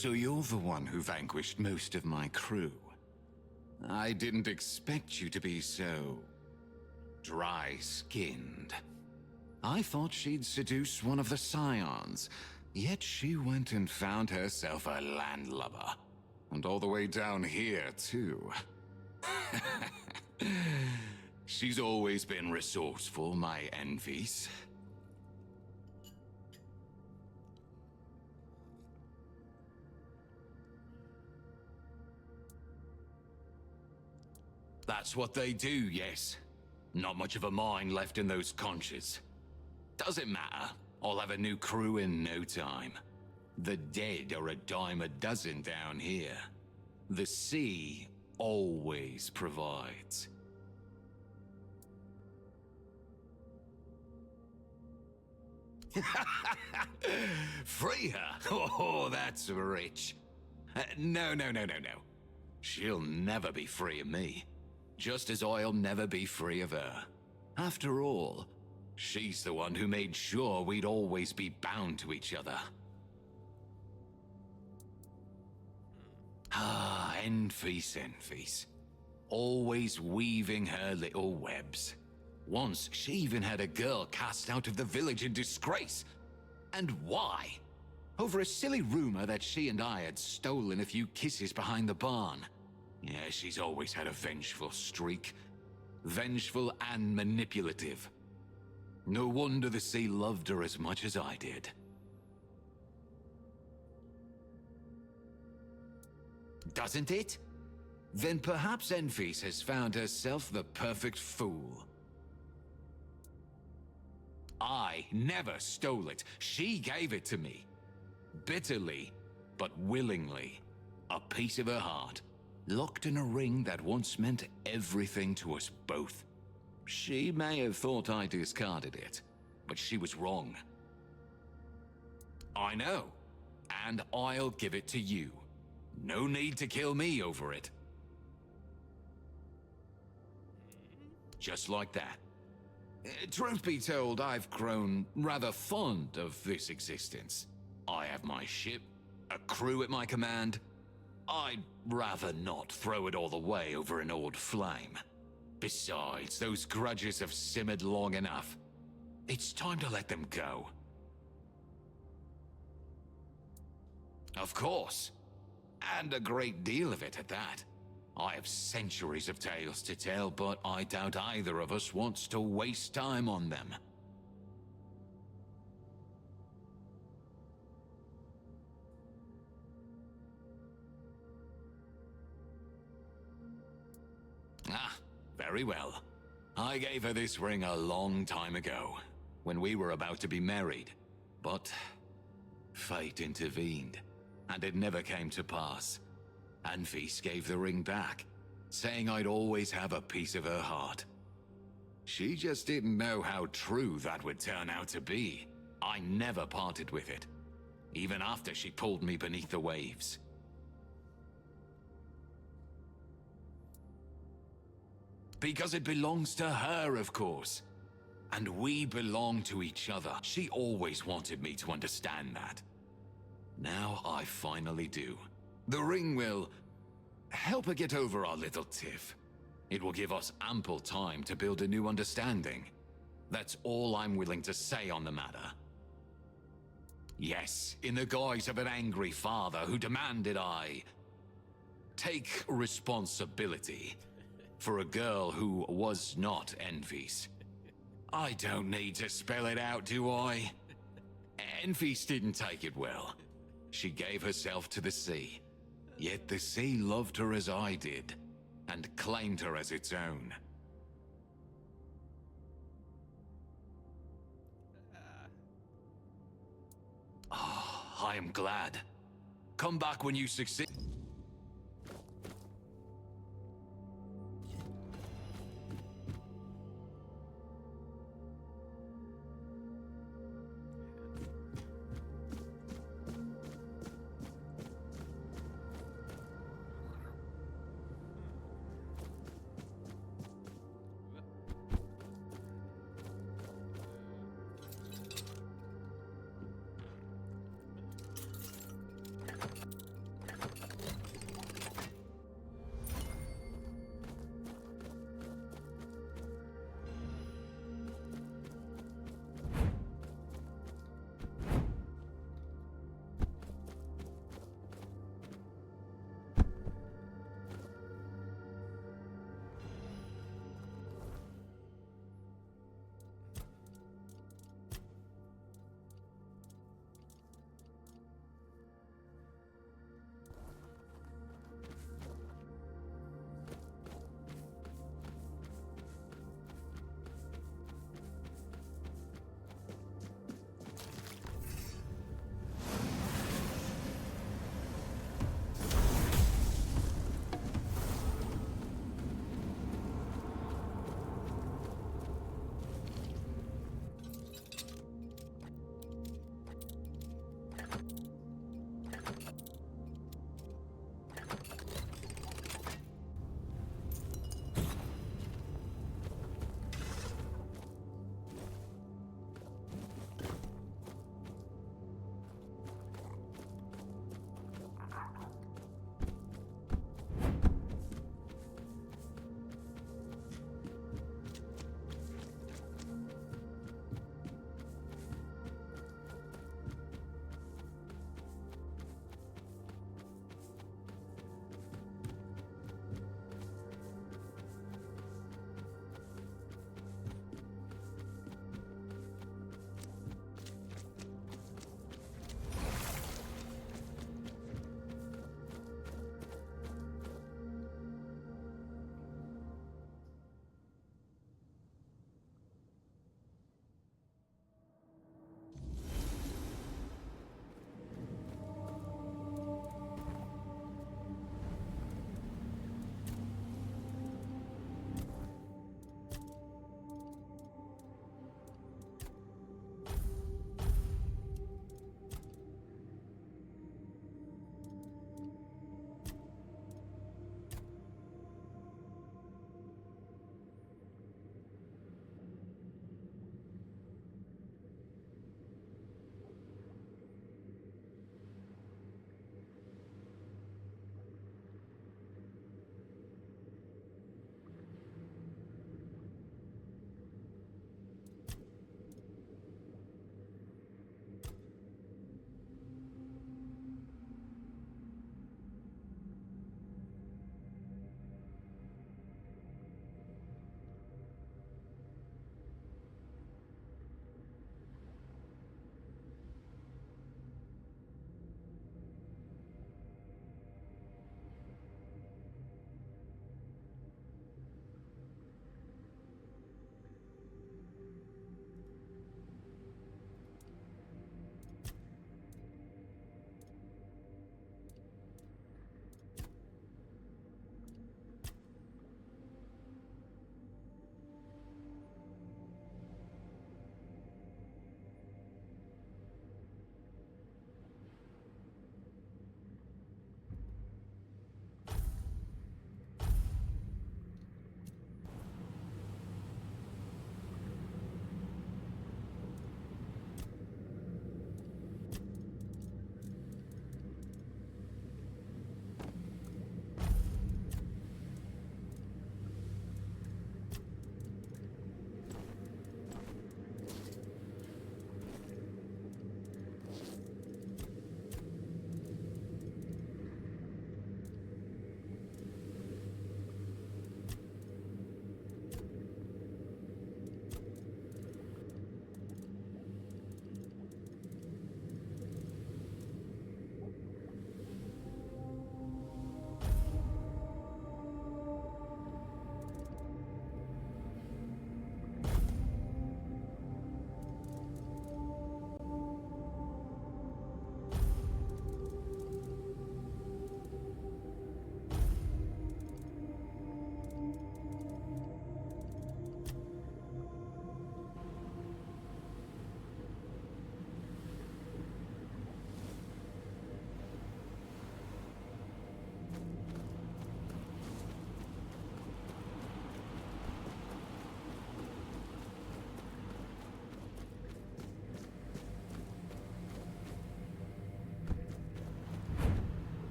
So you're the one who vanquished most of my crew. I didn't expect you to be so dry-skinned. I thought she'd seduce one of the scions, yet she went and found herself a landlubber. And all the way down here, too. She's always been resourceful, my envies. That's what they do, yes. Not much of a mind left in those conches. Doesn't matter. I'll have a new crew in no time. The dead are a dime a dozen down here. The sea always provides. Free her? Oh, that's rich. No. She'll never be free of me. Just as I'll never be free of her. After all, she's the one who made sure we'd always be bound to each other. Ah, Enfys. Always weaving her little webs. Once, she even had a girl cast out of the village in disgrace. And why? Over a silly rumor that she and I had stolen a few kisses behind the barn. Yeah, she's always had a vengeful streak. Vengeful and manipulative. No wonder the sea loved her as much as I did. Doesn't it? Then perhaps Enfys has found herself the perfect fool. I never stole it. She gave it to me. Bitterly, but willingly. A piece of her heart. Locked in a ring that once meant everything to us both. She may have thought I discarded it, but she was wrong. I know, and I'll give it to you. No need to kill me over it. Just like that. Truth be told, I've grown rather fond of this existence. I have my ship, a crew at my command. I'd rather not throw it all away over an old flame. Besides, those grudges have simmered long enough. It's time to let them go. Of course. And a great deal of it at that. I have centuries of tales to tell, but I doubt either of us wants to waste time on them. Ah, very well. I gave her this ring a long time ago, when we were about to be married. But fate intervened, and it never came to pass. Enfys gave the ring back, saying I'd always have a piece of her heart. She just didn't know how true that would turn out to be. I never parted with it, even after she pulled me beneath the waves. Because it belongs to her, of course. And we belong to each other. She always wanted me to understand that. Now I finally do. The ring will help her get over our little tiff. It will give us ample time to build a new understanding. That's all I'm willing to say on the matter. Yes, in the guise of an angry father who demanded I take responsibility for a girl who was not Enfys. I don't need to spell it out, do I? Enfys didn't take it well. She gave herself to the sea. Yet the sea loved her as I did, and claimed her as its own. Ah, I am glad. Come back when you succeed.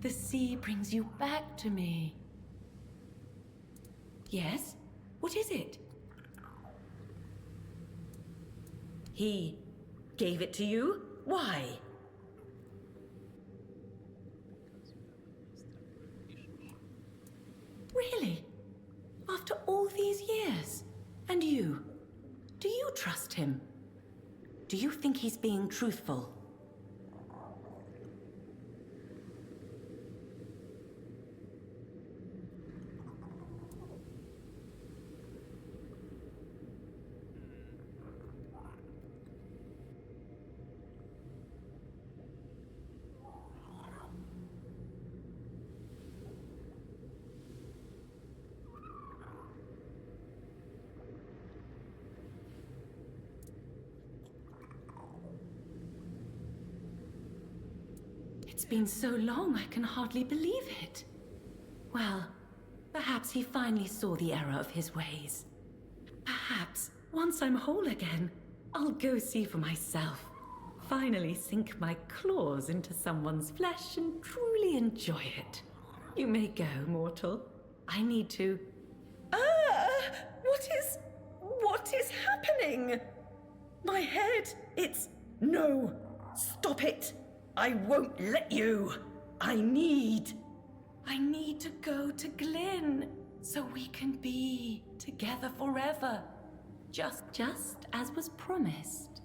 The sea brings you back to me. Yes? What is it? He gave it to you? Why? Really? After all these years? And you? Do you trust him? Do you think he's being truthful? It's been so long, I can hardly believe it. Well, perhaps he finally saw the error of his ways. Perhaps, once I'm whole again, I'll go see for myself. Finally sink my claws into someone's flesh and truly enjoy it. You may go, mortal. I need to... What is happening? My head, it's... No! Stop it! I won't let you! I need to go to Glyn, so we can be together forever. Just as was promised.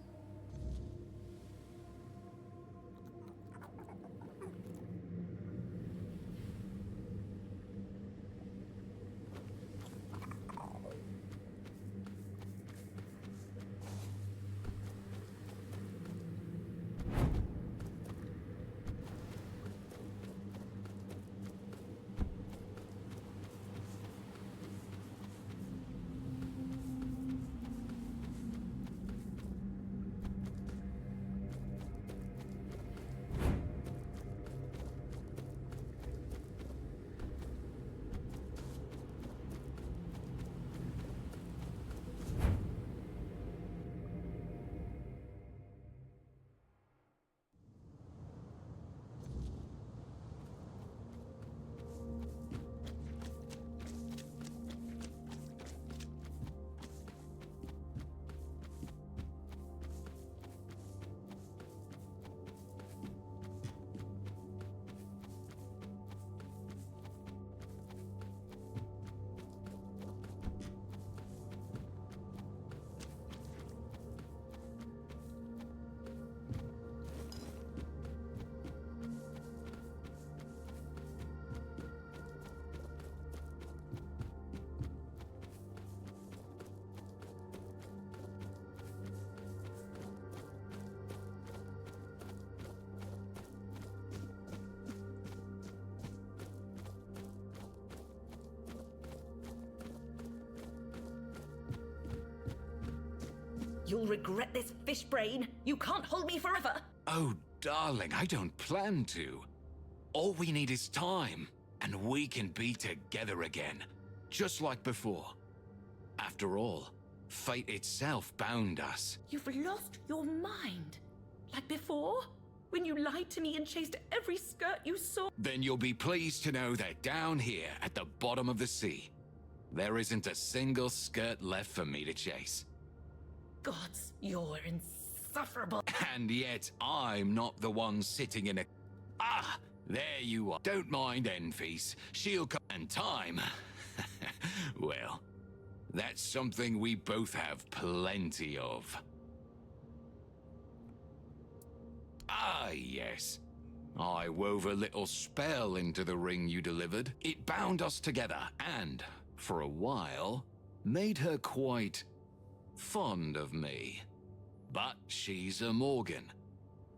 You'll regret this, fish brain. You can't hold me forever. Oh, darling, I don't plan to. All we need is time, and we can be together again, just like before. After all, fate itself bound us. You've lost your mind. Like before? When you lied to me and chased every skirt you saw? Then you'll be pleased to know that down here, at the bottom of the sea, there isn't a single skirt left for me to chase. Gods, you're insufferable. And yet, I'm not the one sitting in a... Ah, there you are. Don't mind Enfys. She'll come... And time... Well, that's something we both have plenty of. Ah, yes. I wove a little spell into the ring you delivered. It bound us together and, for a while, made her quite... fond of me. But she's a Morgan.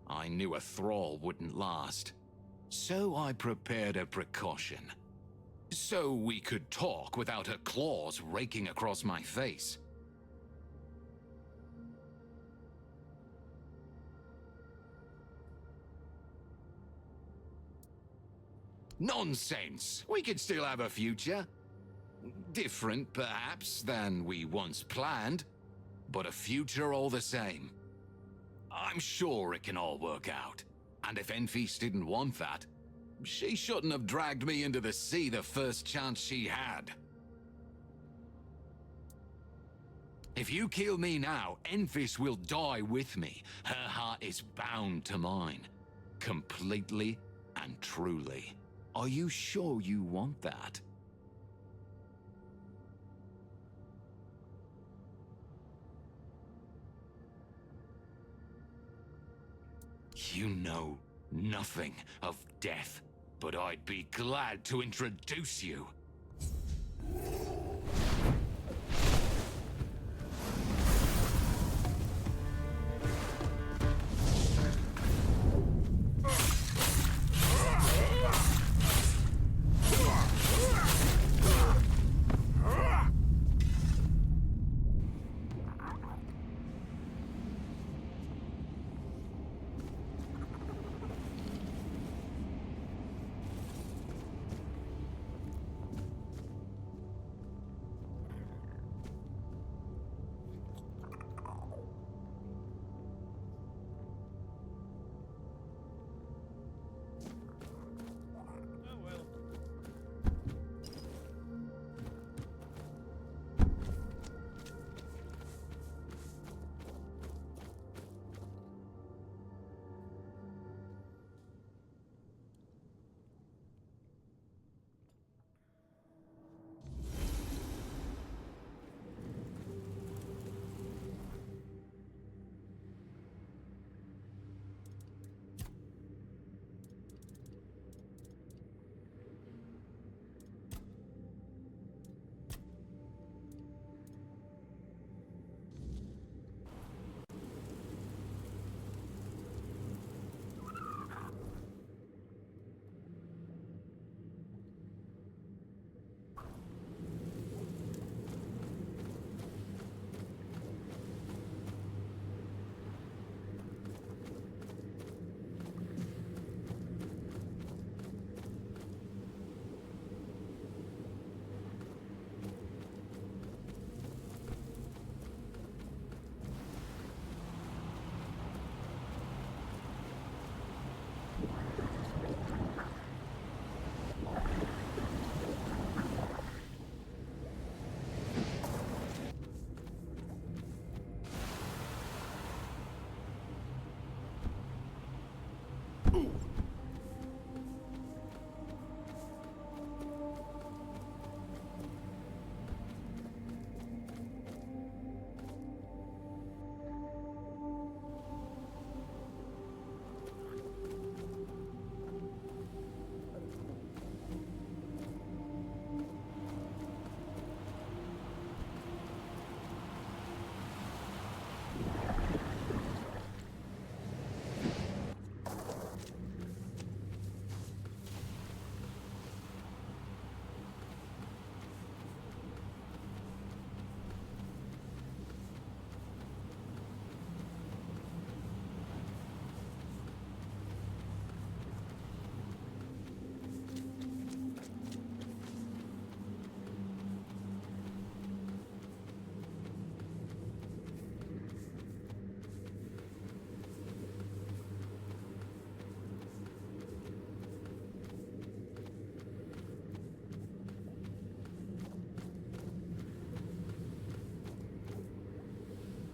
I knew a thrall wouldn't last. So I prepared a precaution. So we could talk without her claws raking across my face. Nonsense! We could still have a future. Different, perhaps, than we once planned. But a future all the same. I'm sure it can all work out. And if Enfys didn't want that, She shouldn't have dragged me into the sea the first chance she had. If you kill me now, Enfys will die with me. Her heart is bound to mine. Completely and truly. Are you sure you want that? You know nothing of death, but I'd be glad to introduce you.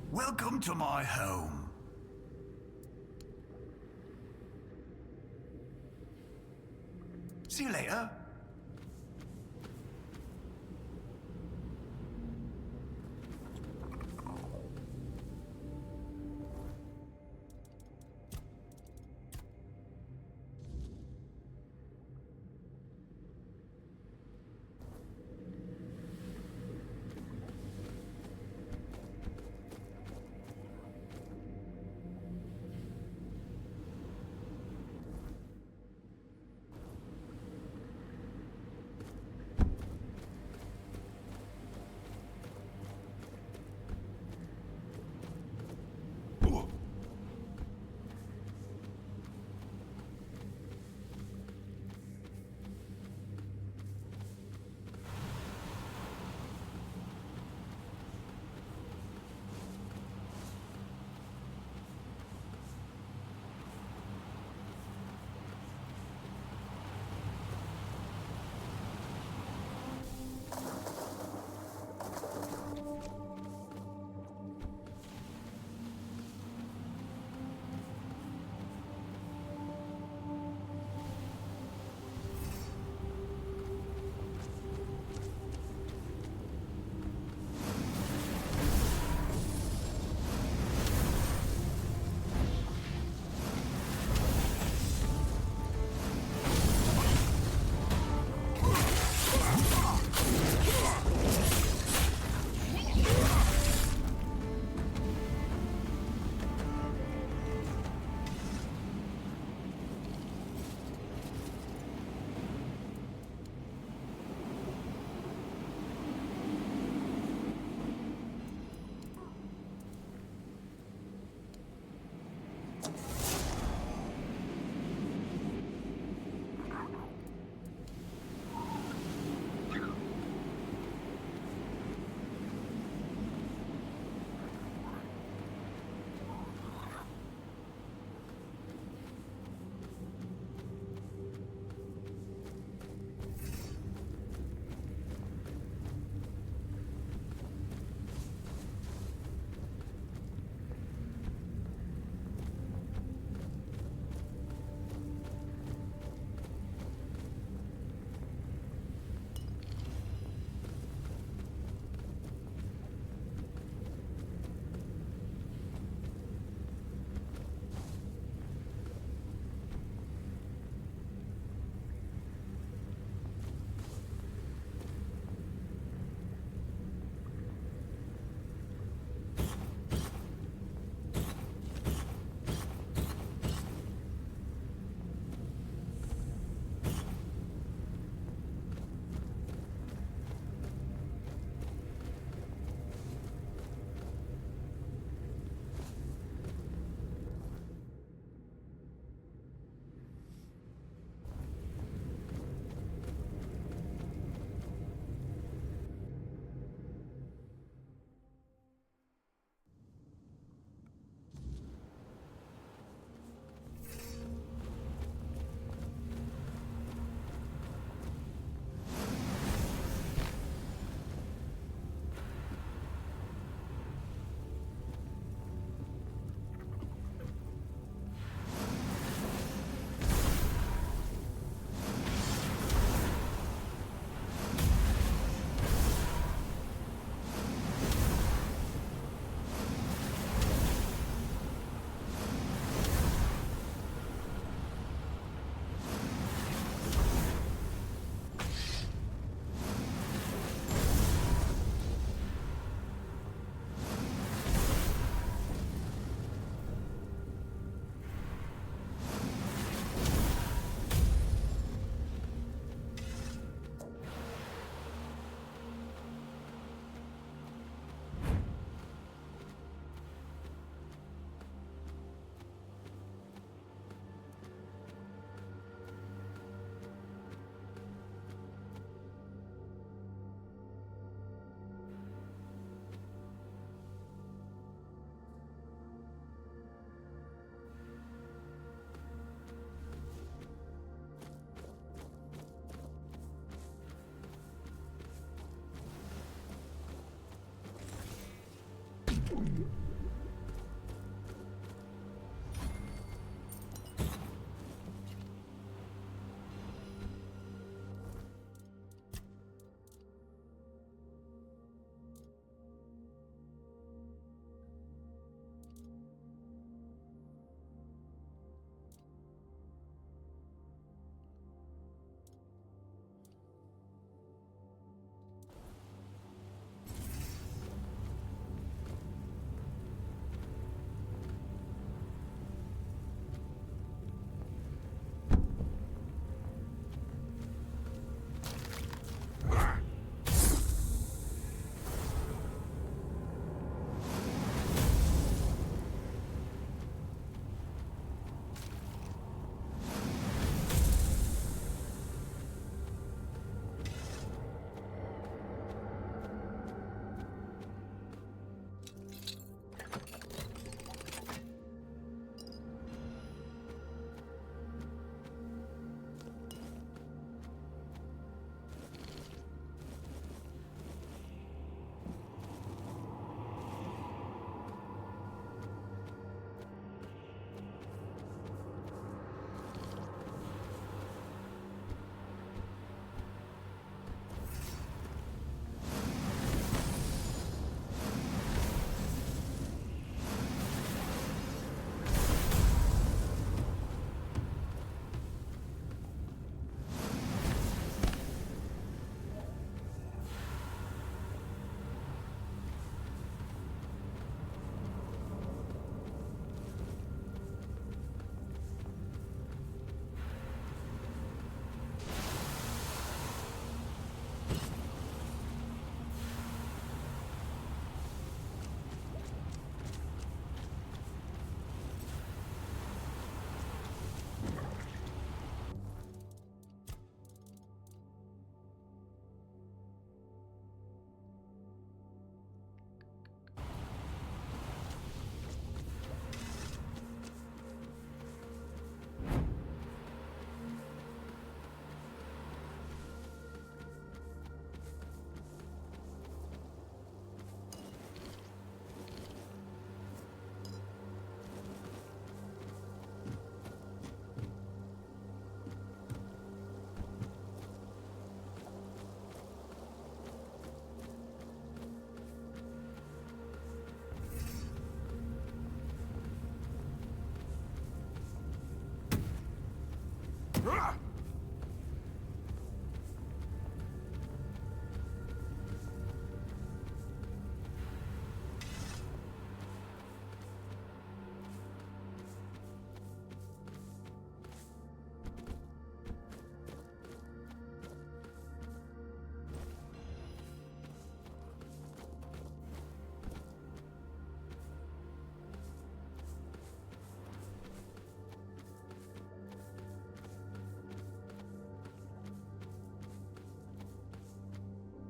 Welcome to my home. See you later.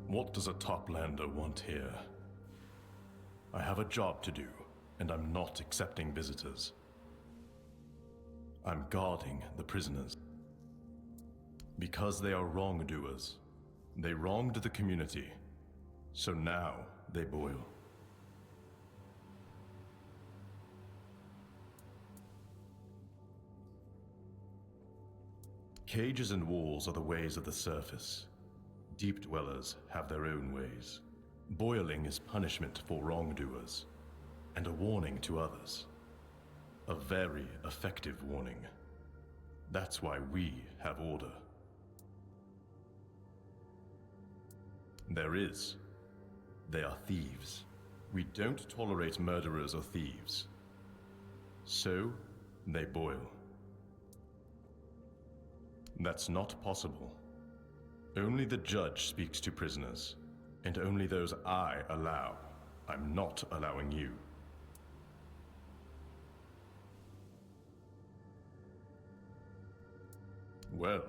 What does a toplander want here? I have a job to do, and I'm not accepting visitors. I'm guarding the prisoners. Because they are wrongdoers. They wronged the community, so now they boil. Cages and walls are the ways of the surface. Deep dwellers have their own ways. Boiling is punishment for wrongdoers, and a warning to others. A very effective warning. That's why we have order. There is. They are thieves. We don't tolerate murderers or thieves. So, they boil. That's not possible. Only the judge speaks to prisoners, and only those I allow. I'm not allowing you. Well,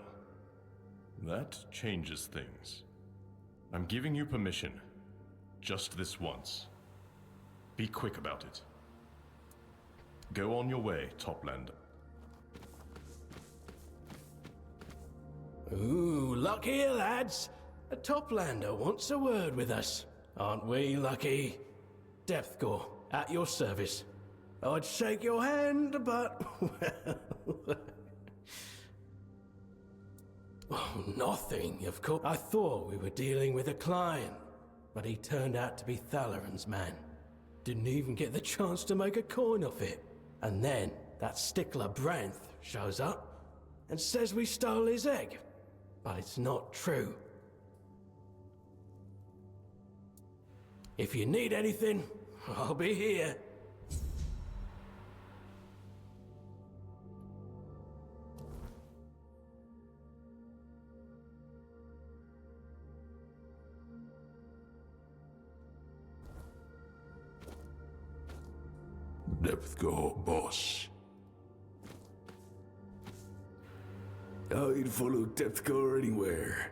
that changes things. I'm giving you permission, just this once. Be quick about it. Go on your way, Toplander. Ooh, look here, lads. A toplander wants a word with us. Aren't we lucky? Depthcore, at your service. I'd shake your hand, but... well... oh, nothing, of course. I thought we were dealing with a client, but he turned out to be Thalaran's man. Didn't even get the chance to make a coin off it. And then, that stickler Branth shows up and says we stole his egg. But it's not true. If you need anything, I'll be here. Depthcore, boss. I'd follow Depthcore anywhere.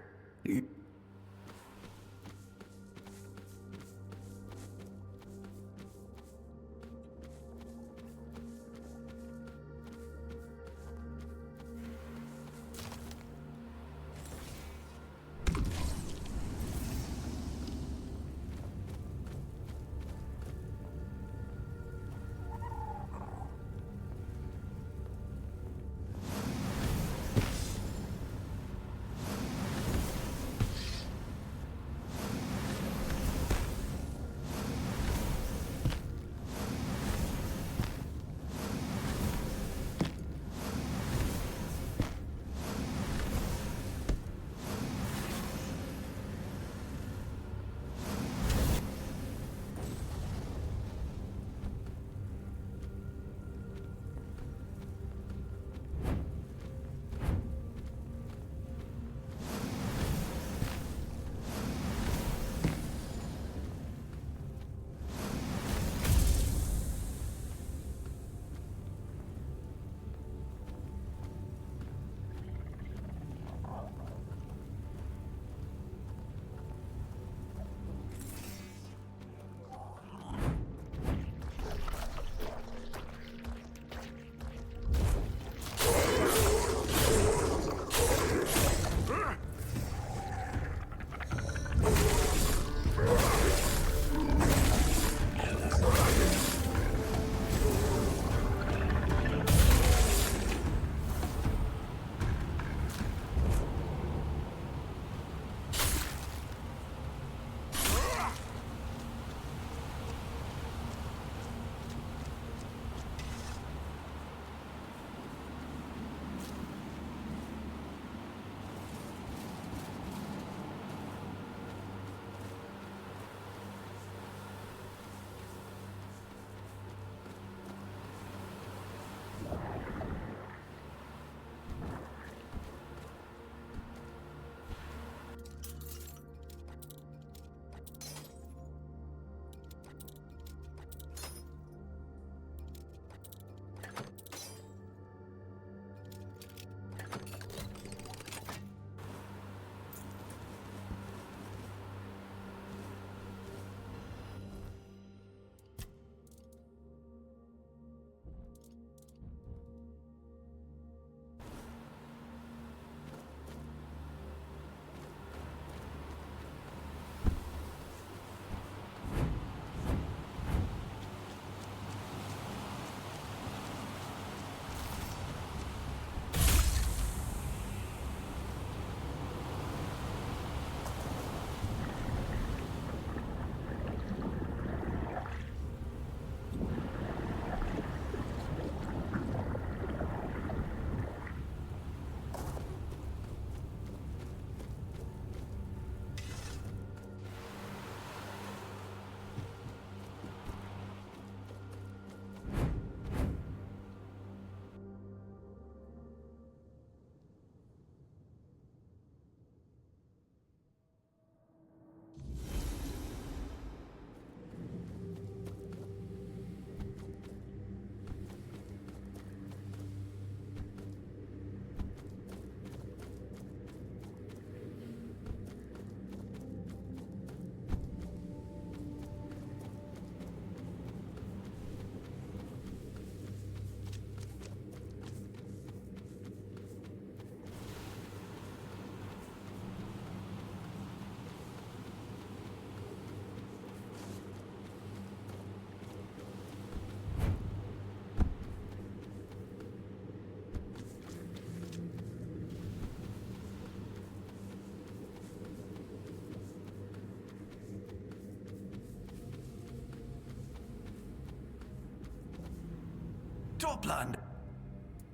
Topland.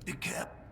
Be careful.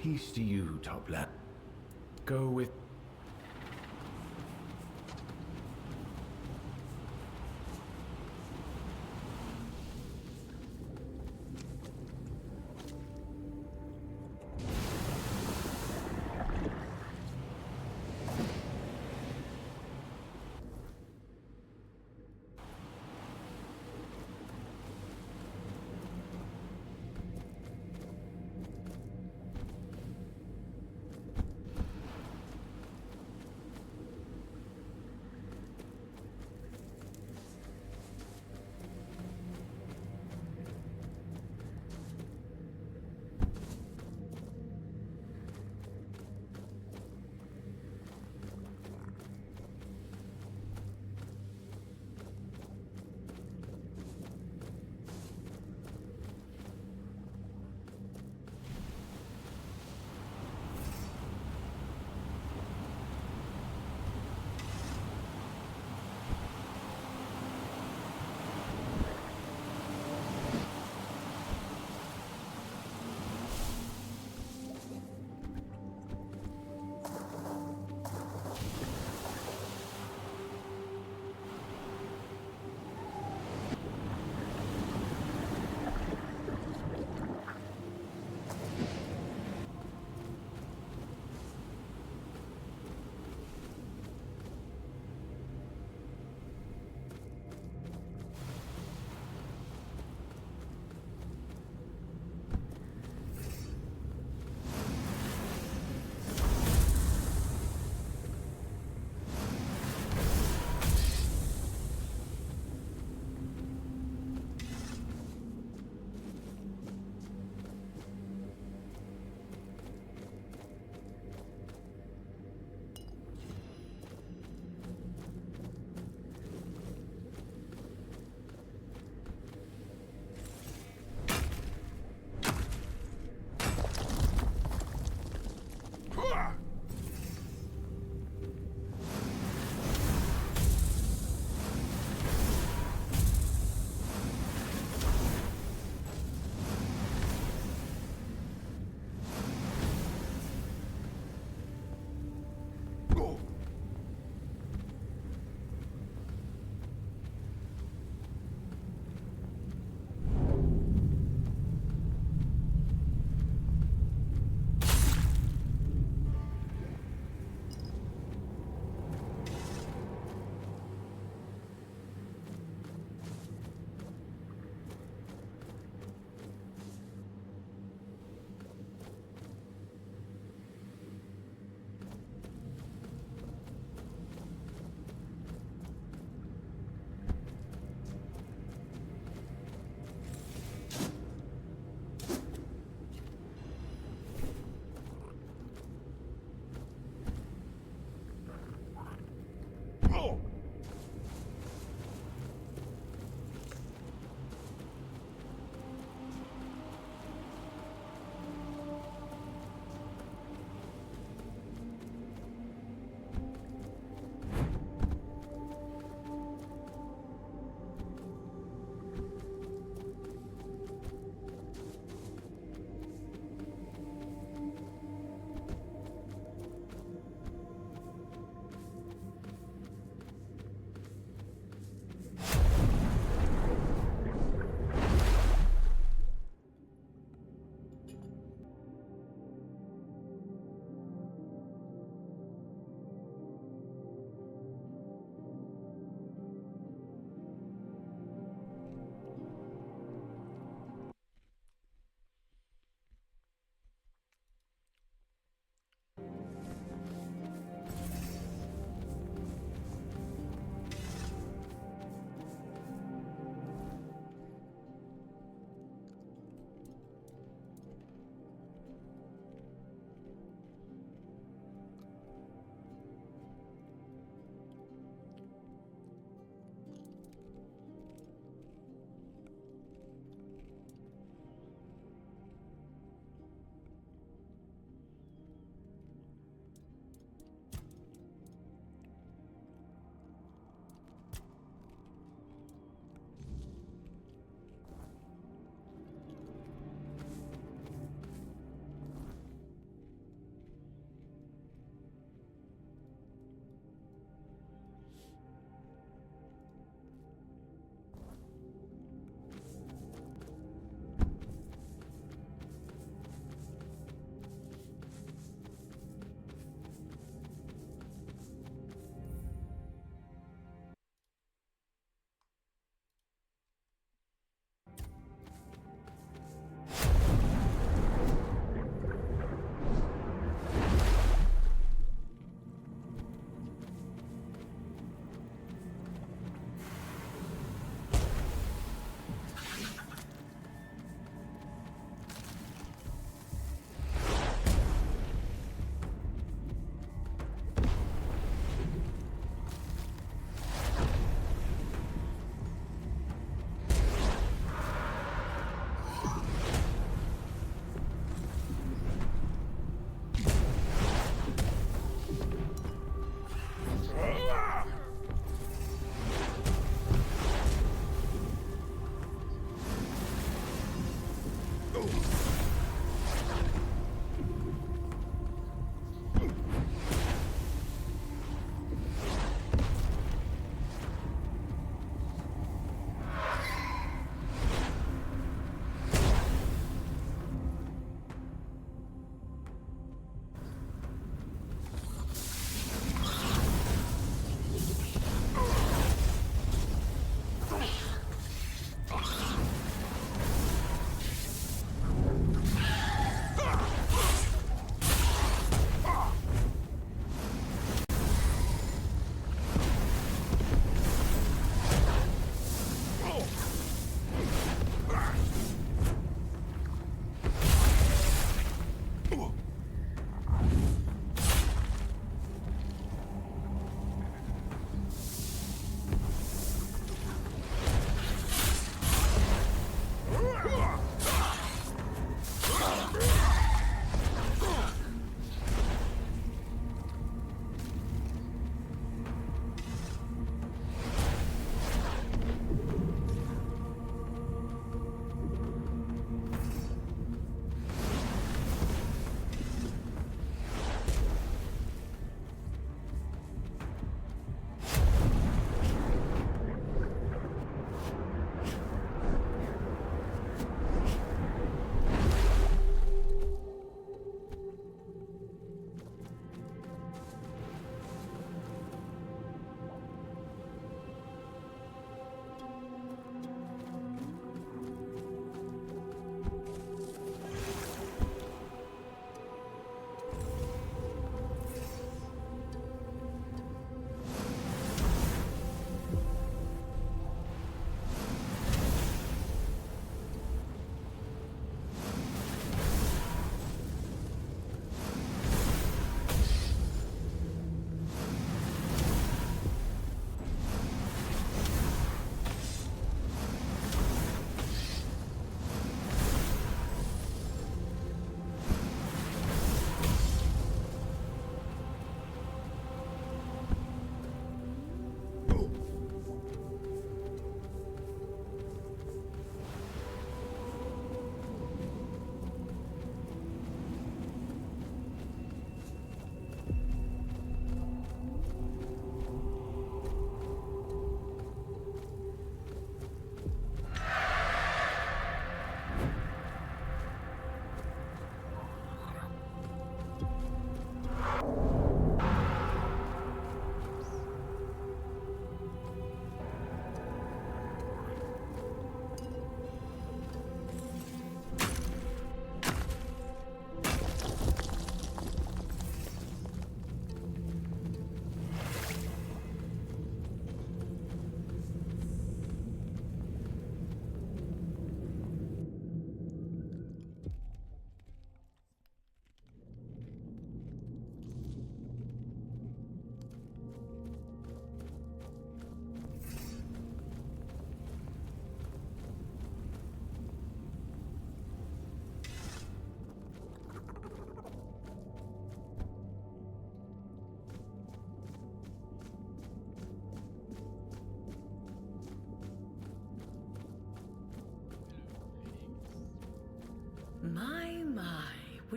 Peace to you, Topland. Go with...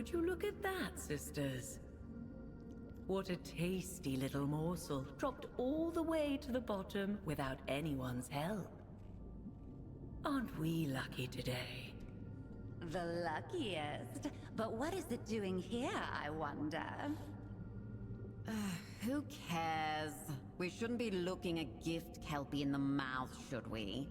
would you look at that, sisters? What a tasty little morsel, dropped all the way to the bottom without anyone's help. Aren't we lucky today? The luckiest. But what is it doing here, I wonder? Who cares? We shouldn't be looking a gift kelpie in the mouth, should we?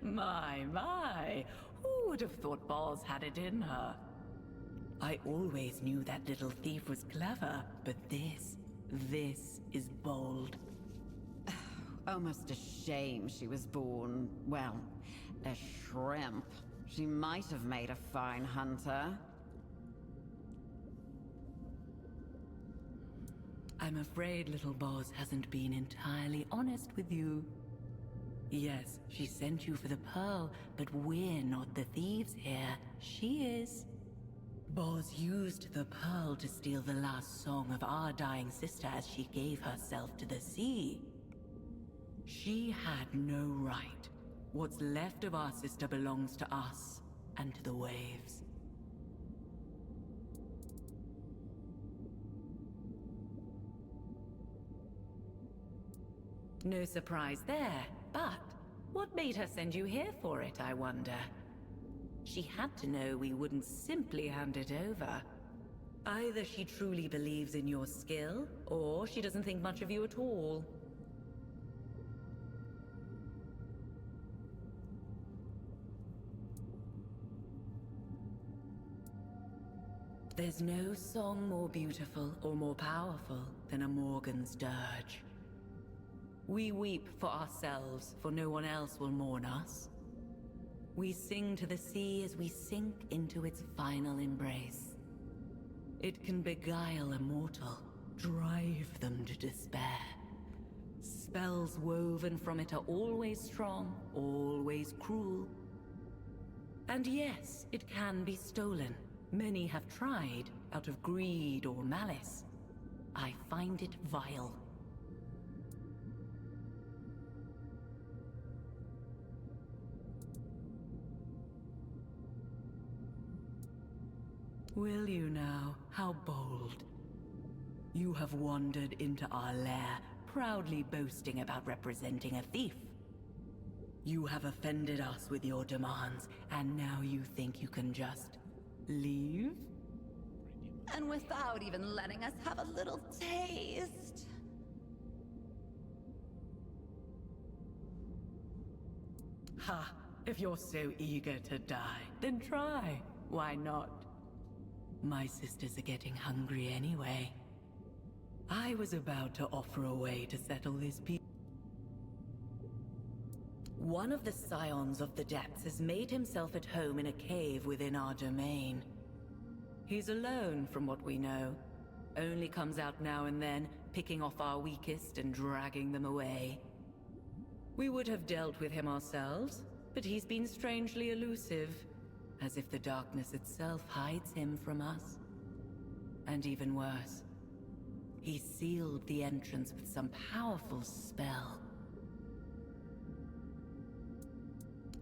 My. Who would have thought Balls had it in her? I always knew that little thief was clever, but this is bold. Almost a shame she was born, well, a shrimp. She might have made a fine hunter. I'm afraid little Boz hasn't been entirely honest with you. Yes, she sent you for the pearl, but we're not the thieves here. She is. Boz used the pearl to steal the last song of our dying sister as she gave herself to the sea. She had no right. What's left of our sister belongs to us and to the waves. No surprise there, but what made her send you here for it, I wonder? She had to know we wouldn't simply hand it over. Either she truly believes in your skill, or she doesn't think much of you at all. There's no song more beautiful or more powerful than a Morgan's dirge. We weep for ourselves, for no one else will mourn us. We sing to the sea as we sink into its final embrace. It can beguile a mortal, drive them to despair. Spells woven from it are always strong, always cruel. And yes, it can be stolen. Many have tried, out of greed or malice. I find it vile. Will you now? How bold. You have wandered into our lair, proudly boasting about representing a thief. You have offended us with your demands, and now you think you can just leave? And without even letting us have a little taste. Ha! If you're so eager to die, then try. Why not? My sisters are getting hungry anyway. I was about to offer a way to settle this peace. One of the scions of the depths has made himself at home in a cave within our domain. He's alone from what we know. Only comes out now and then, picking off our weakest and dragging them away. We would have dealt with him ourselves, but he's been strangely elusive. As if the darkness itself hides him from us. And even worse, he sealed the entrance with some powerful spell.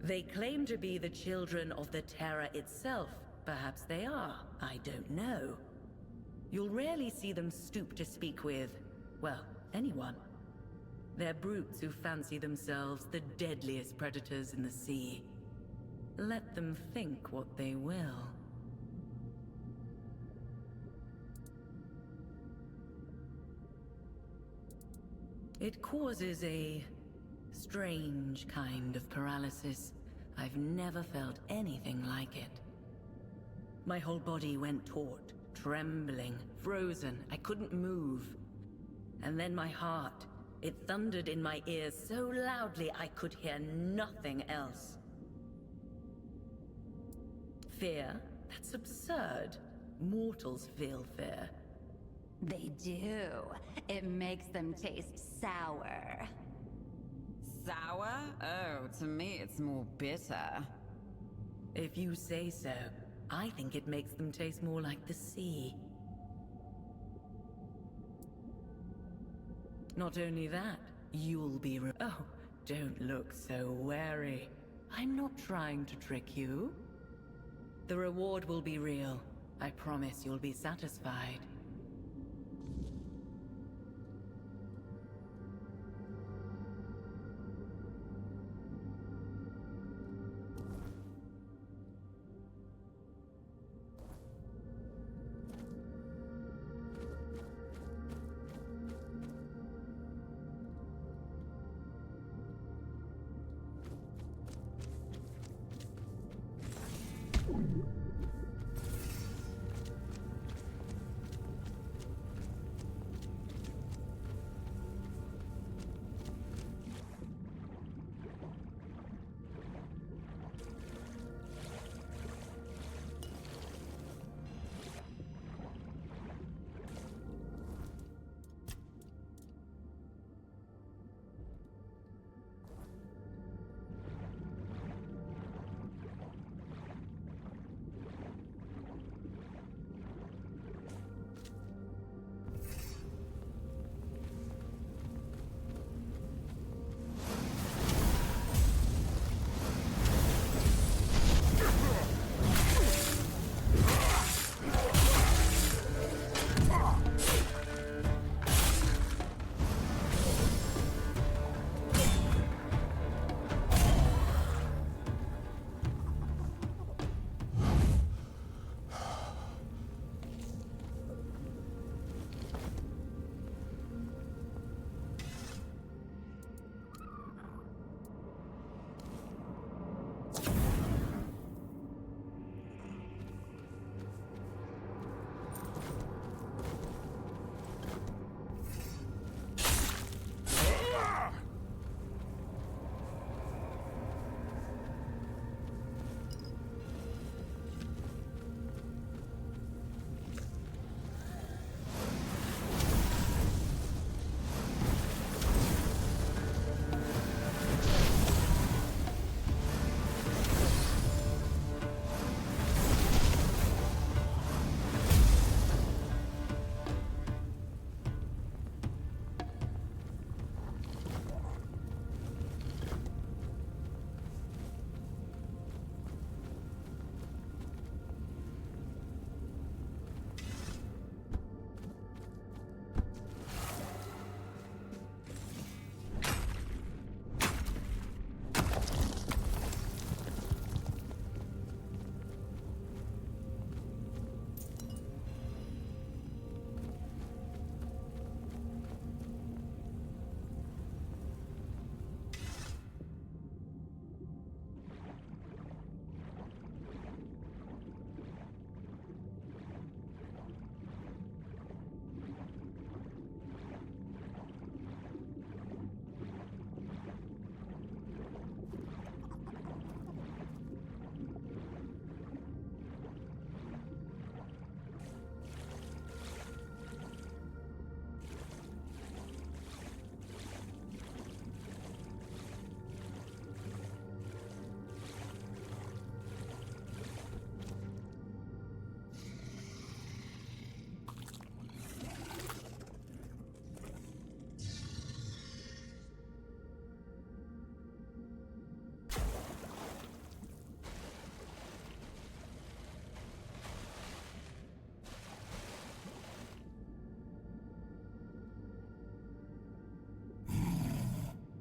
They claim to be the children of the Terror itself. Perhaps they are, I don't know. You'll rarely see them stoop to speak with, well, anyone. They're brutes who fancy themselves the deadliest predators in the sea. Let them think what they will. It causes a strange kind of paralysis. I've never felt anything like it. My whole body went taut, trembling, frozen. I couldn't move. And then my heart, it thundered in my ears so loudly I could hear nothing else. Fear? That's absurd. Mortals feel fear. They do. It makes them taste sour. Sour? Oh, to me it's more bitter. If you say so, I think it makes them taste more like the sea. Not only that, you'll be oh, Don't look so wary. I'm not trying to trick you. The reward will be real. I promise you'll be satisfied.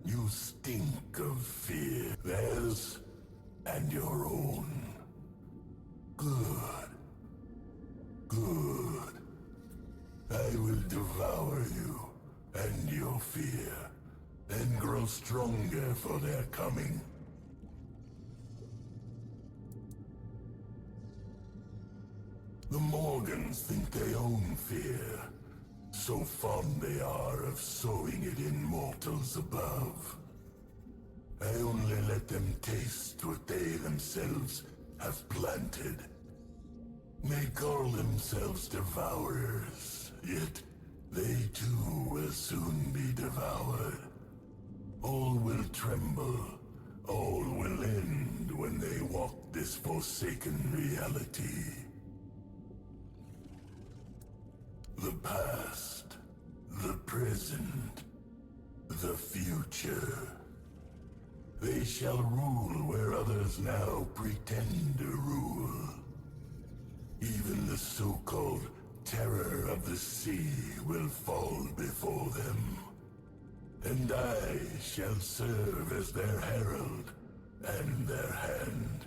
You stink of fear, theirs and your own. Good. Good. I will devour you and your fear, then grow stronger for their coming. The Morgans think they own fear. So fond they are of sowing it in mortals above. I only let them taste what they themselves have planted. They call themselves devourers, yet they too will soon be devoured. All will tremble, all will end when they walk this forsaken reality. The past, the present, the future. They shall rule where others now pretend to rule. Even the so-called terror of the sea will fall before them. And I shall serve as their herald and their hand.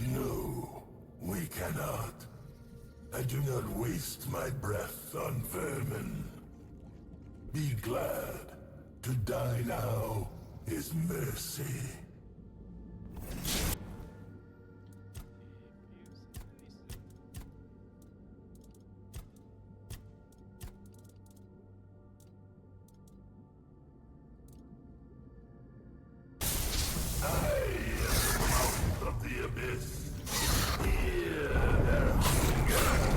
No, we cannot. I do not waste my breath on vermin. Be glad. To die now is mercy. Of the abyss. Hear their hunger.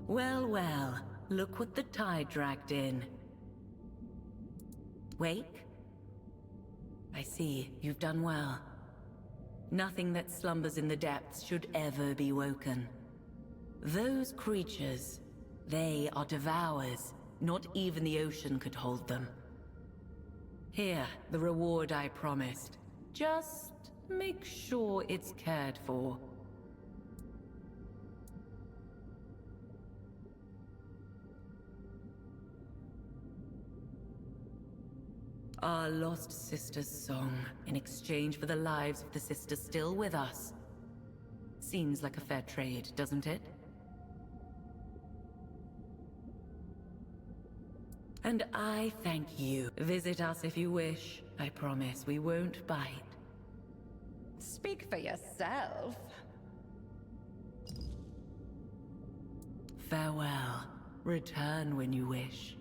Well, well, look what the tide dragged in. Wake? I see, you've done well. Nothing that slumbers in the depths should ever be woken. Those creatures, They are devours. Not even the ocean could hold them. Here, the reward I promised. Just make sure it's cared for. Our lost sister's song, in exchange for the lives of the sisters still with us. Seems like a fair trade, doesn't it? And I thank you. Visit us if you wish. I promise we won't bite. Speak for yourself. Farewell. Return when you wish.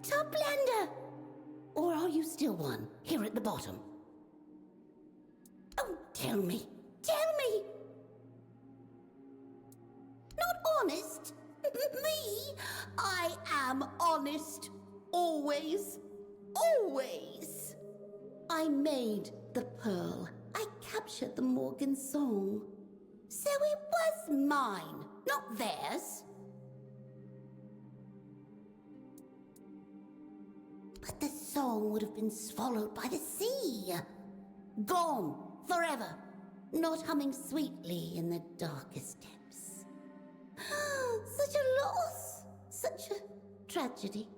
Toplander! Or are you still one, here at the bottom? Oh, tell me! Tell me! Not honest? Me? I am honest. Always. Always. I made the pearl. I captured the Morgan song. So it was mine, not theirs. But the song would have been swallowed by the sea. Gone forever, not humming sweetly in the darkest depths. Such a loss, such a tragedy.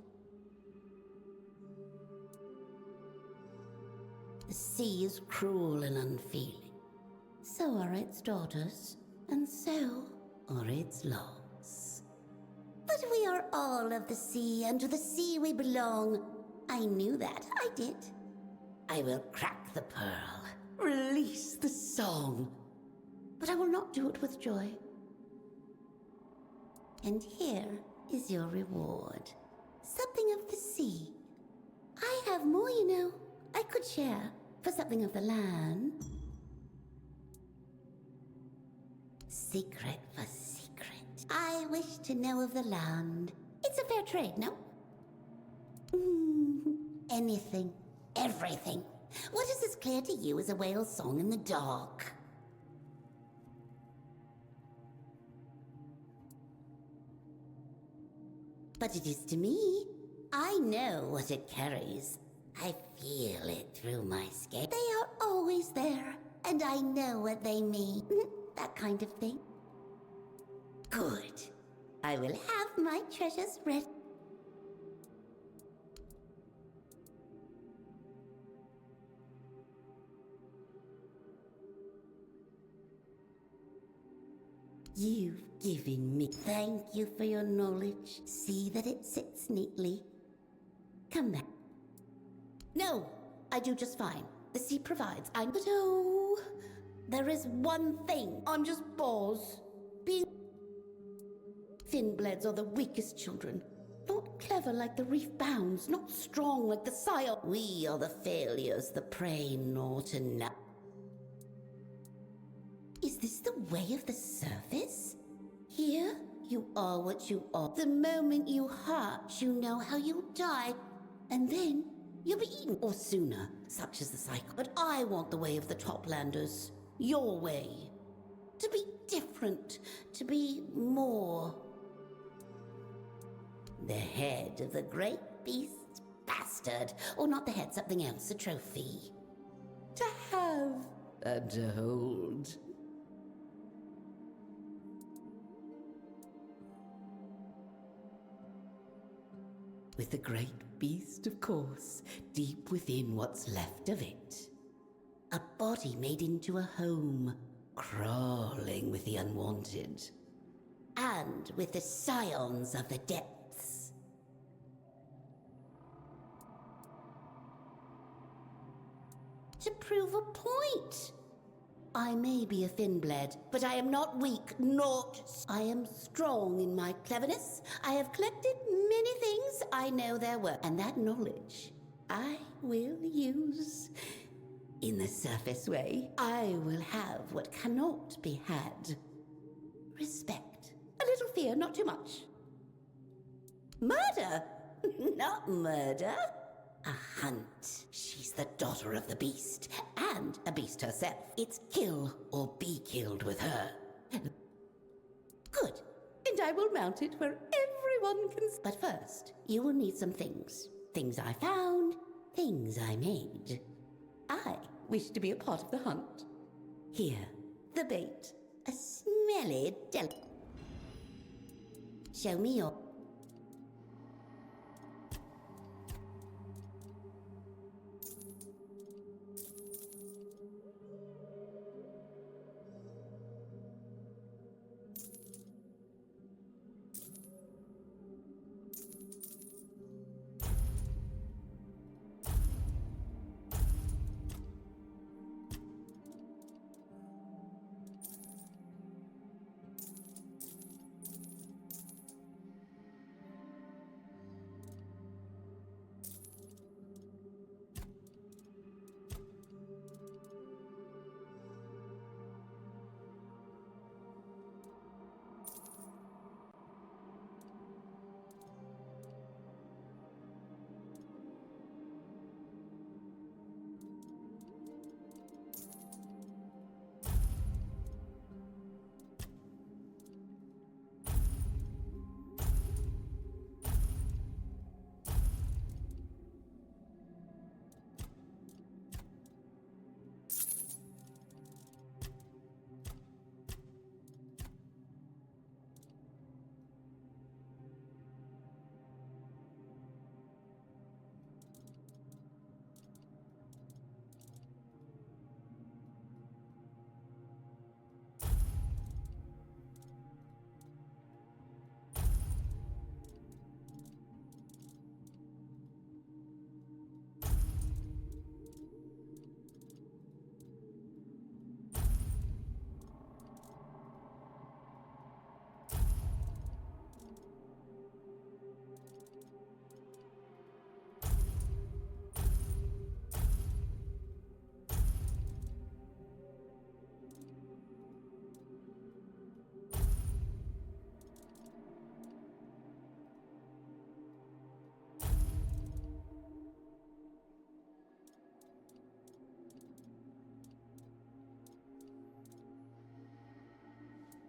The sea is cruel and unfeeling. So are its daughters, and so are its loves. But we are all of the sea, and to the sea we belong. I knew that, I did. I will crack the pearl, release the song, but I will not do it with joy. And here is your reward. Something of the sea. I have more, you know. I could share for something of the land. Secret for secret. I wish to know of the land. It's a fair trade, no? Anything. Everything. What is as clear to you as a whale song in the dark? But it is to me. I know what it carries. I feel it through my skin. They are always there, and I know what they mean. That kind of thing. Good. I will have my treasures ready. You've given me. Thank you for your knowledge. See that it sits neatly. Come back. No, I do just fine. The sea provides. But oh, there is one thing. I'm just boars. Being thin-bloods are the weakest children. Not clever like the reef bounds. Not strong like the sire. We are the failures, the prey naught and now. Is this the way of the surface? Here, you are what you are. The moment you hatch, you know how you'll die. And then, you'll be eaten. Or sooner, such is the cycle. But I want the way of the Toplanders. Your way. To be different. To be more. The head of the great beast bastard. Or not the head, something else, a trophy. To have and to hold. With the great beast, of course, deep within what's left of it. A body made into a home, crawling with the unwanted. And with the scions of the depths. To prove a point. I may be a thin-bled, but I am not weak, I am strong in my cleverness. I have collected many things I know their worth, and that knowledge I will use. In the surface way, I will have what cannot be had. Respect. A little fear, not too much. Murder? Not murder. A hunt. She's the daughter of the beast, and a beast herself. It's kill or be killed with her. Good. And I will mount it where everyone can... But first, you will need some things. Things I found, things I made. I wish to be a part of the hunt. Here, the bait. A smelly Show me your...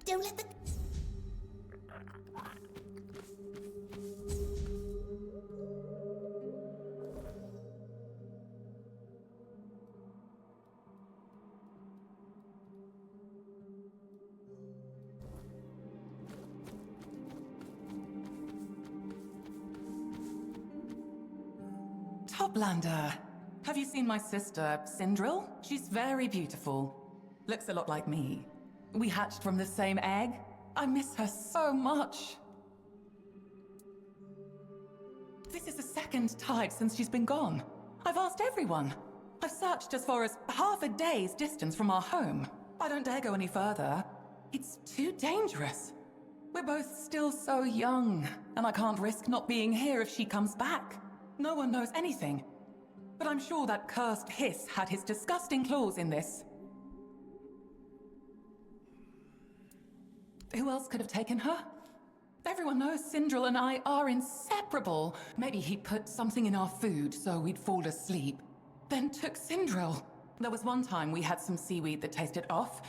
Don't let the... Toplander, have you seen my sister, Sindril? She's very beautiful. Looks a lot like me. We hatched from the same egg. I miss her so much. This is the second tide since she's been gone. I've asked everyone. I've searched as far as half a day's distance from our home. I don't dare go any further. It's too dangerous. We're both still so young, and I can't risk not being here if she comes back. No one knows anything. But I'm sure that cursed Hiss had his disgusting claws in this. Who else could have taken her? Everyone knows Sindril and I are inseparable. Maybe he put something in our food so we'd fall asleep. Then took Sindril. There was one time we had some seaweed that tasted off.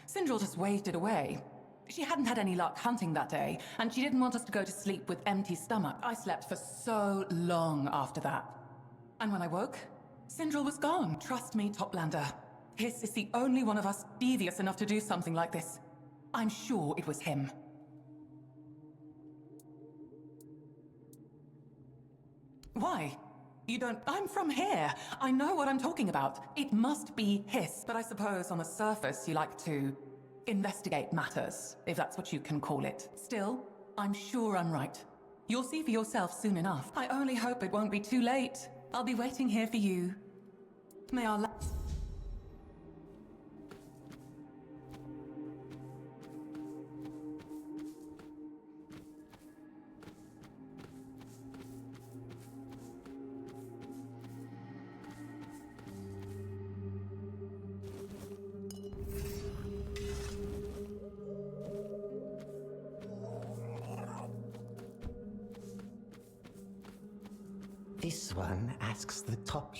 Sindril just waved it away. She hadn't had any luck hunting that day, and she didn't want us to go to sleep with empty stomach. I slept for so long after that. And when I woke, Sindril was gone. Trust me, Toplander. Hiss is the only one of us devious enough to do something like this. I'm sure it was him. Why? You don't... I'm from here. I know what I'm talking about. It must be Hiss. But I suppose on the surface you like to investigate matters, if that's what you can call it. Still, I'm sure I'm right. You'll see for yourself soon enough. I only hope it won't be too late. I'll be waiting here for you. May our This one asks the top...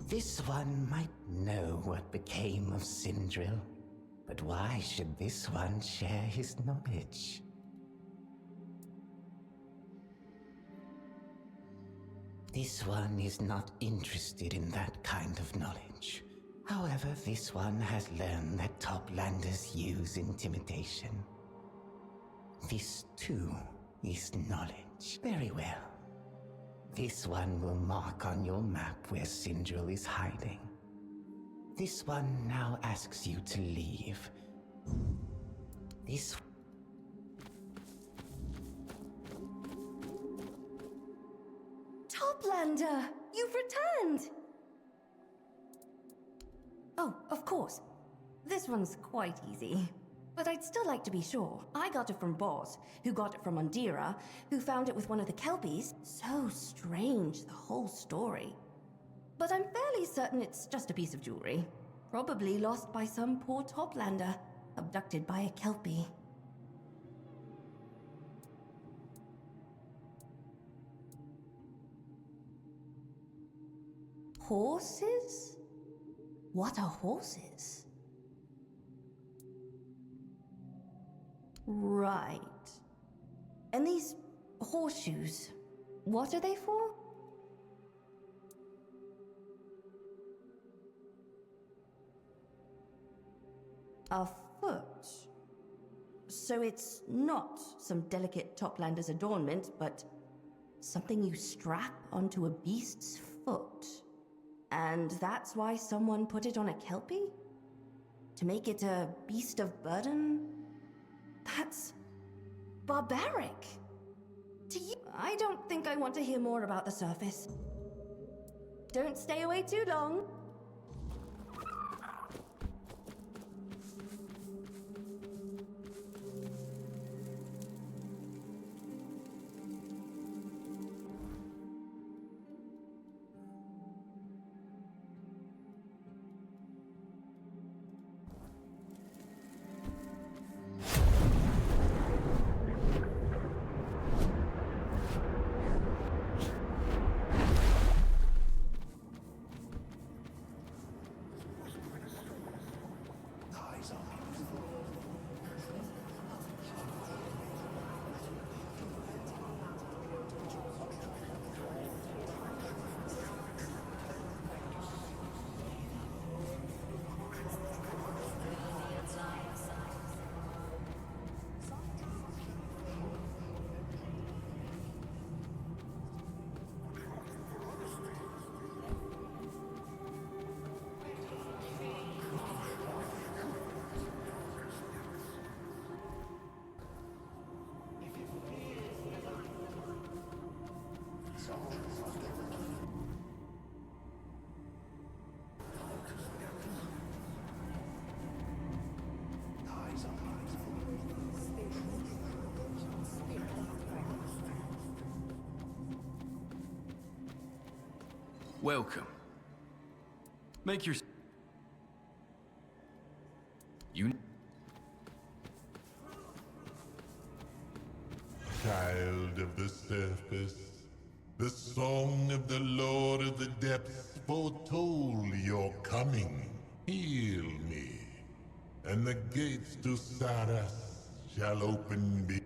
This one might know what became of Sindril, but why should this one share his knowledge? This one is not interested in that kind of knowledge. However, this one has learned that Toplanders use intimidation. This too is knowledge. Very well. This one will mark on your map where Sindril is hiding. This one now asks you to leave. This... Toplander! You've returned! Oh, of course. This one's quite easy. But I'd still like to be sure. I got it from Boz, who got it from Undira, who found it with one of the Kelpies. So strange, the whole story. But I'm fairly certain it's just a piece of jewelry. Probably lost by some poor Toplander, abducted by a Kelpie. Horses? What are horses? Right. And these horseshoes, what are they for? A foot. So it's not some delicate Toplander's adornment, but something you strap onto a beast's foot. And that's why someone put it on a Kelpie? To make it a beast of burden? That's barbaric. To you, I don't think I want to hear more about the surface. Don't stay away too long. Welcome. Make your... You... Child of the surface, the song of the Lord of the Depths foretold your coming. Heal me, and the gates to Sarras shall open be.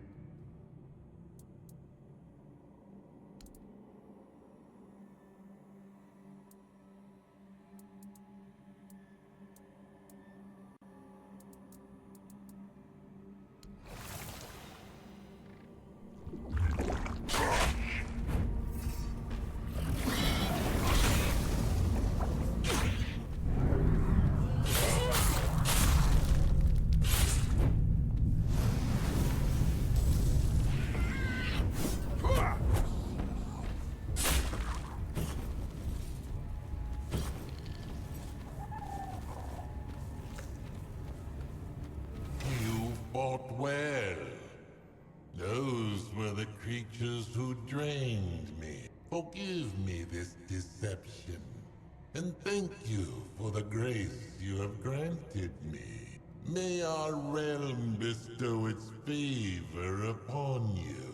You fought well. Those were the creatures who drained me. Forgive me this deception, and thank you for the grace you have granted me. May our realm bestow its favor upon you.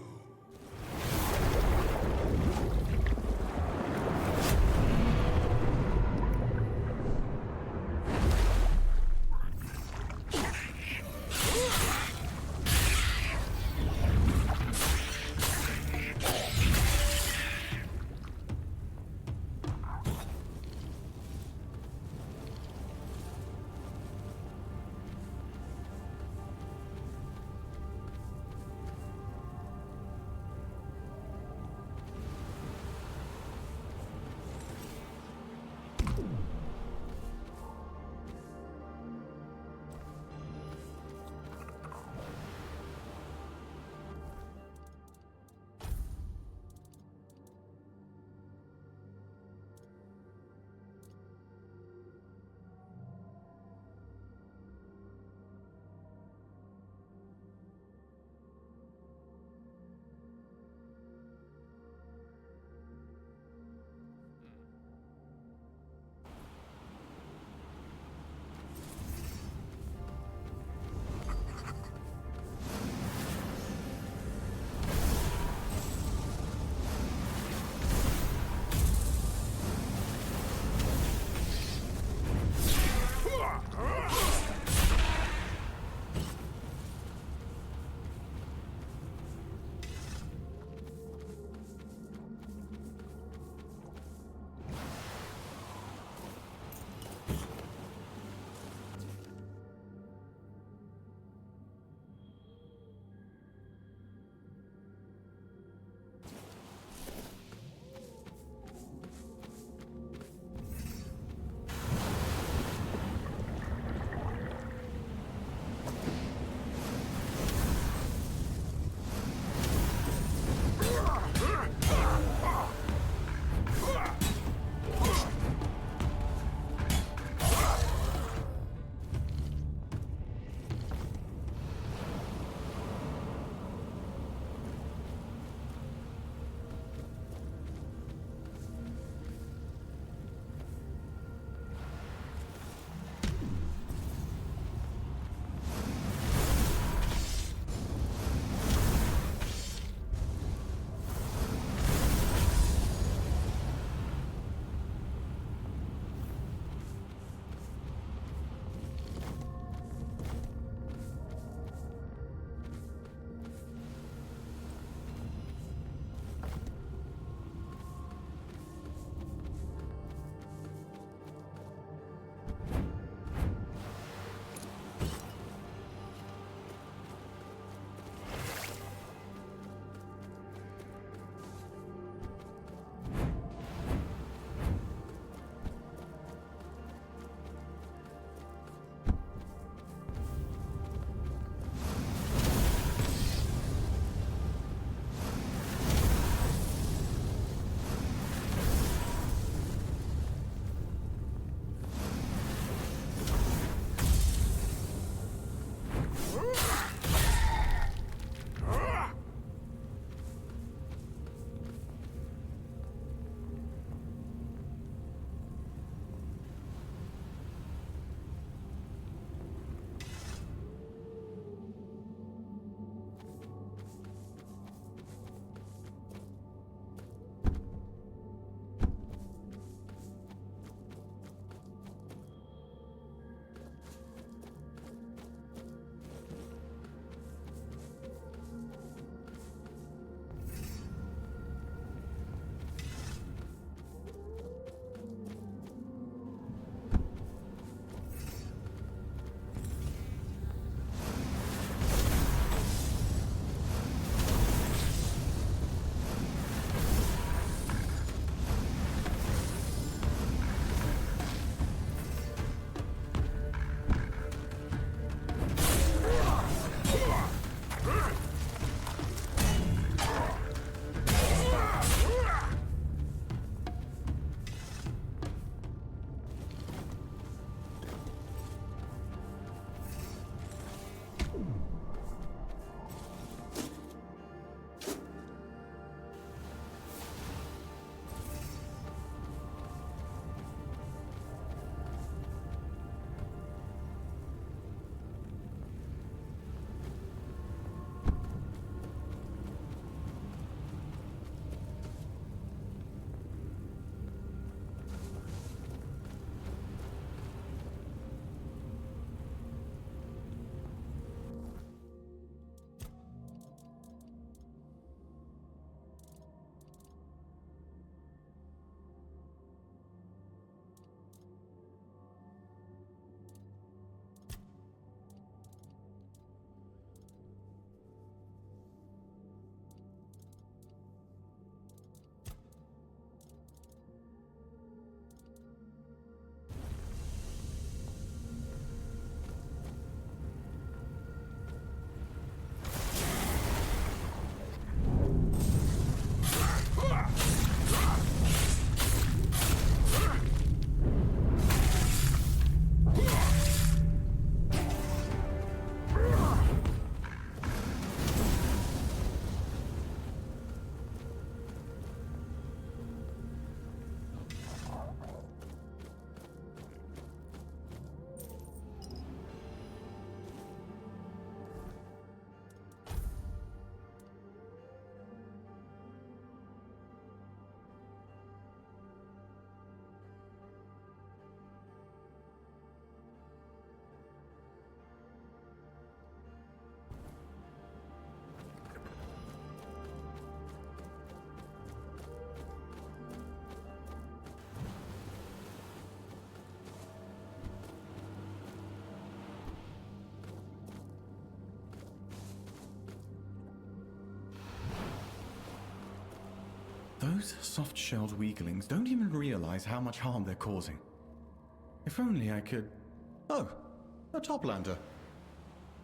Those soft-shelled weaklings don't even realize how much harm they're causing. If only I could... Oh, a Toplander.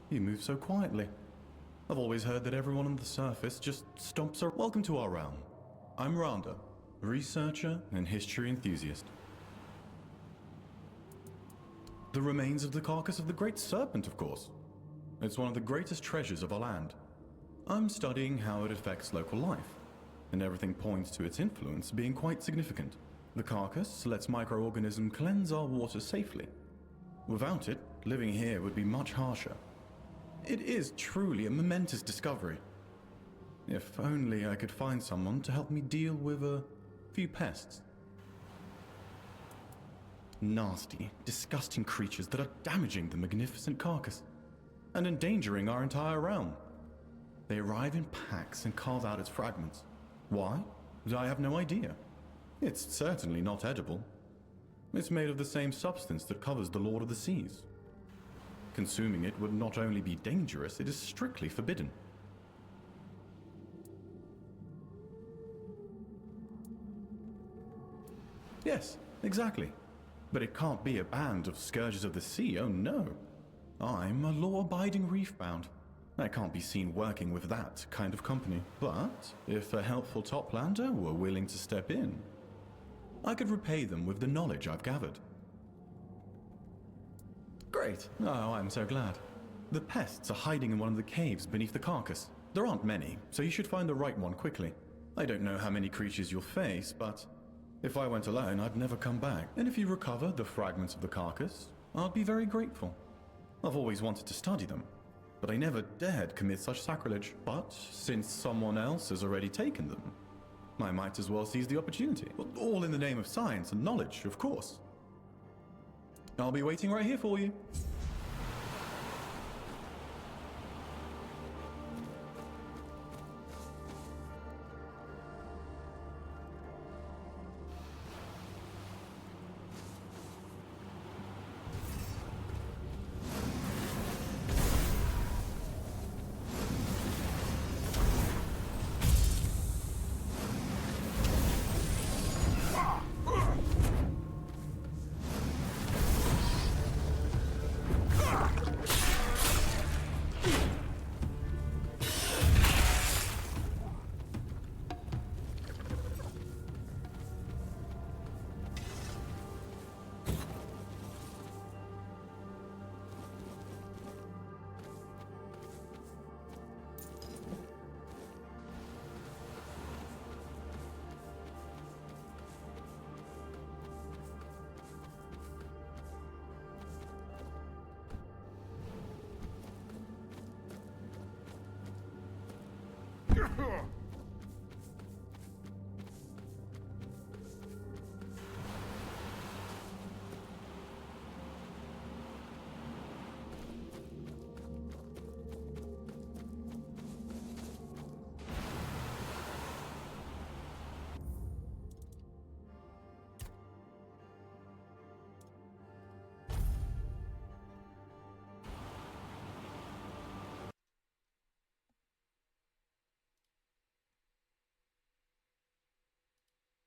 You move so quietly. I've always heard that everyone on the surface just stomps around. Welcome to our realm. I'm Randa, a researcher and history enthusiast. The remains of the carcass of the Great Serpent, of course. It's one of the greatest treasures of our land. I'm studying how it affects local life, and everything points to its influence being quite significant. The carcass lets microorganisms cleanse our water safely. Without it, living here would be much harsher. It is truly a momentous discovery. If only I could find someone to help me deal with a few pests. Nasty, disgusting creatures that are damaging the magnificent carcass and endangering our entire realm. They arrive in packs and carve out its fragments. Why? I have no idea. It's certainly not edible. It's made of the same substance that covers the Lord of the Seas. Consuming it would not only be dangerous, it is strictly forbidden. Yes, exactly. But it can't be a band of scourges of the sea, oh no. I'm a law-abiding reef-bound. I can't be seen working with that kind of company. But if a helpful Toplander were willing to step in, I could repay them with the knowledge I've gathered. Great. Oh, I'm so glad. The pests are hiding in one of the caves beneath the carcass. There aren't many, so you should find the right one quickly. I don't know how many creatures you'll face, but if I went alone, I'd never come back. And if you recover the fragments of the carcass, I'd be very grateful. I've always wanted to study them, but I never dared commit such sacrilege. But since someone else has already taken them, I might as well seize the opportunity. All in the name of science and knowledge, of course. I'll be waiting right here for you.